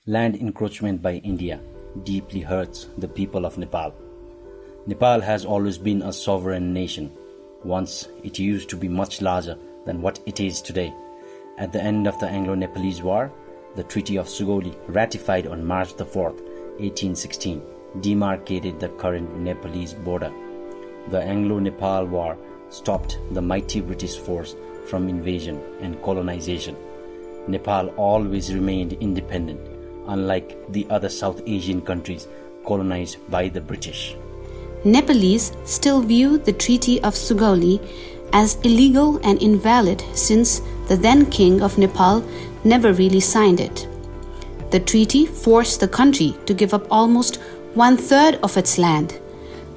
Land encroachment by India deeply hurts the people of Nepal. Nepal has always been a sovereign nation. Once it used to be much larger than what it is today. At the end of the Anglo-Nepalese War, the Treaty of Sugauli, ratified on March 4, 1816, demarcated the current Nepalese border. The Anglo-Nepal War stopped the mighty British force from invasion and colonization. Nepal always remained independent, unlike the other South Asian countries colonized by the British. Nepalese still view the Treaty of Sugauli as illegal and invalid since the then King of Nepal never really signed it. The treaty forced the country to give up almost one-third of its land.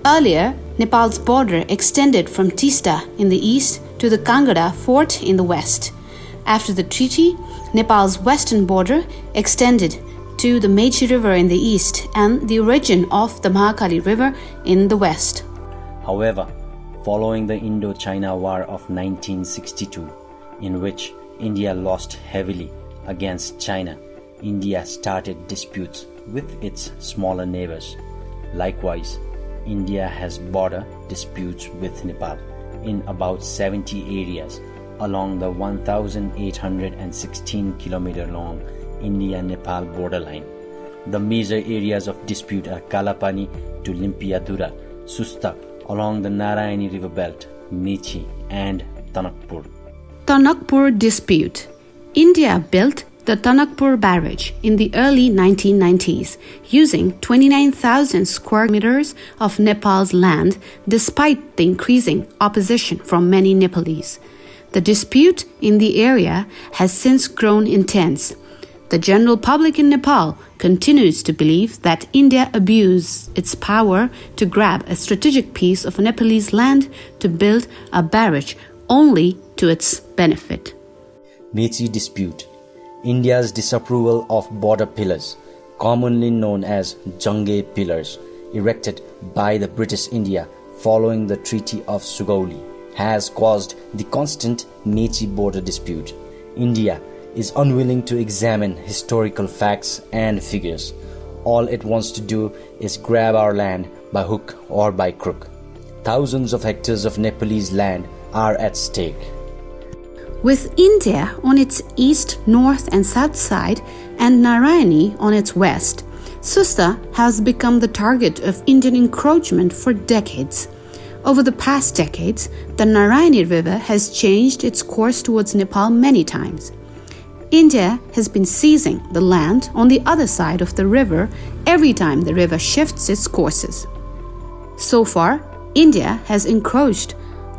Earlier, Nepal's border extended from Tista in the east to the Kangada fort in the west. After the treaty, Nepal's western border extended to the Mechi River in the east and the origin of the Mahakali River in the west. However, following the Indo-China War of 1962, in which India lost heavily against China, India started disputes with its smaller neighbors. Likewise, India has border disputes with Nepal in about 70 areas along the 1,816 km long India-Nepal borderline. The major areas of dispute are Kalapani to Limpiadura, Sustak, along the Narayani river belt, Mechi and Tanakpur. Tanakpur dispute. India built the Tanakpur barrage in the early 1990s using 29,000 square meters of Nepal's land despite the increasing opposition from many Nepalese. The dispute in the area has since grown intense. The general public in Nepal continues to believe that India abused its power to grab a strategic piece of Nepalese land to build a barrage only to its benefit. Mechi dispute. India's disapproval of border pillars, commonly known as Jange pillars, erected by the British India following the Treaty of Sugauli, has caused the constant Mechi border dispute. India is unwilling to examine historical facts and figures. All it wants to do is grab our land by hook or by crook. Thousands of hectares of Nepalese land are at stake. With India on its east, north and south side and Narayani on its west, Susta has become the target of Indian encroachment for decades. Over the past decades, the Narayani River has changed its course towards Nepal many times. India has been seizing the land on the other side of the river every time the river shifts its courses. So far, India has encroached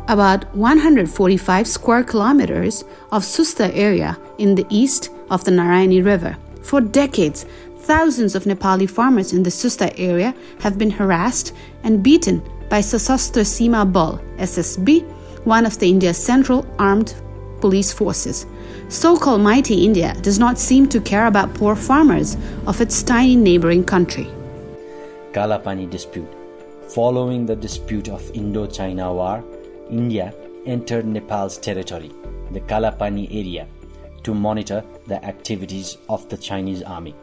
about 145 square kilometers of Susta area in the east of the Narayani River. For decades, thousands of Nepali farmers in the Susta area have been harassed and beaten by Sasastra Seema Bal, SSB, one of the India's central armed police forces. So-called mighty India does not seem to care about poor farmers of its tiny neighboring country. Kalapani dispute. Following the dispute of Indo-China War, India entered Nepal's territory, the Kalapani area, to monitor the activities of the Chinese army.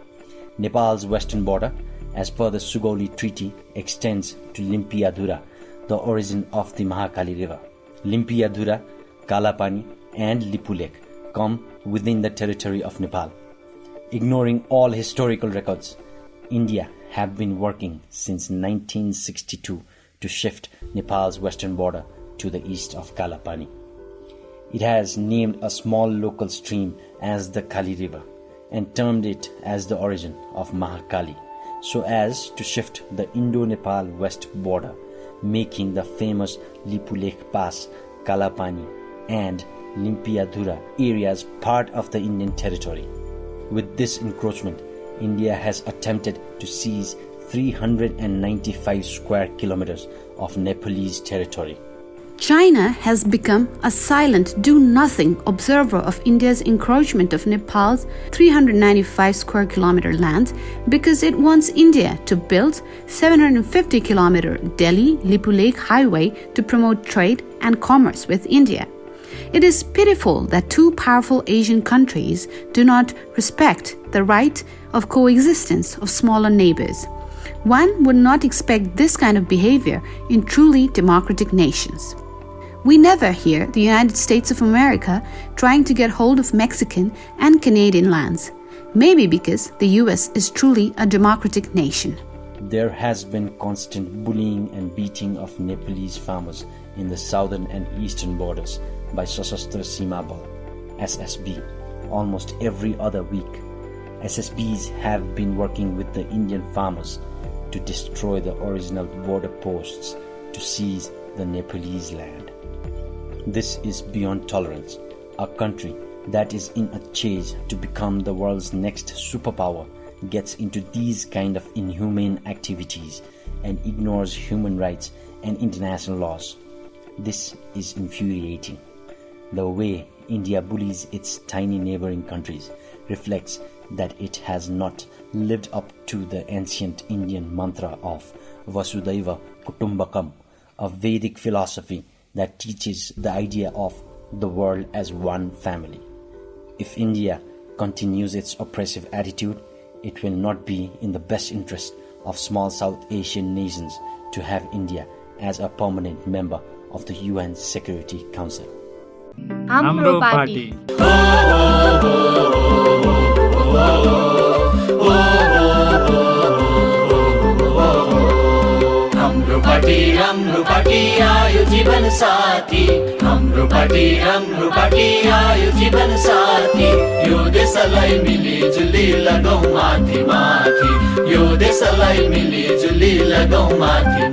Nepal's western border, as per the Sugauli Treaty, extends to Limpiadura, the origin of the Mahakali River. Limpiadura, Kalapani and Lipulekh come within the territory of Nepal. Ignoring all historical records, India have been working since 1962 to shift Nepal's western border to the east of Kalapani. It has named a small local stream as the Kali River and termed it as the origin of Mahakali, so as to shift the Indo-Nepal west border, making the famous Lipulekh Pass, Kalapani and Limpiadura areas part of the Indian territory. With this encroachment, India has attempted to seize 395 square kilometers of Nepalese territory. China has become a silent, do-nothing observer of India's encroachment of Nepal's 395 square kilometer land because it wants India to build 750 kilometer Delhi-Lipulekh highway to promote trade and commerce with India. It is pitiful that two powerful Asian countries do not respect the right of coexistence of smaller neighbors. One would not expect this kind of behavior in truly democratic nations. We never hear the United States of America trying to get hold of Mexican and Canadian lands, maybe because the US is truly a democratic nation. There has been constant bullying and beating of Nepalese farmers in the southern and eastern borders by Sashastra Seema Bal, SSB, almost every other week. SSBs have been working with the Indian farmers to destroy the original border posts to seize the Nepalese land. This is beyond tolerance. A country that is in a chase to become the world's next superpower gets into these kind of inhumane activities and ignores human rights and international laws. This is infuriating. The way India bullies its tiny neighboring countries reflects that it has not lived up to the ancient Indian mantra of Vasudhaiva Kutumbakam, a Vedic philosophy that teaches the idea of the world as one family. If India continues its oppressive attitude, it will not be in the best interest of small South Asian nations to have India as a permanent member of the UN Security Council. Hamro Party. हाम्रो party आयो जीवन साथी हाम्रो party आयो जीवन साथी यो देशलाई मिलिजुली लगाऊ माथि माथि यो देशलाई मिलिजुली लगाऊ माथि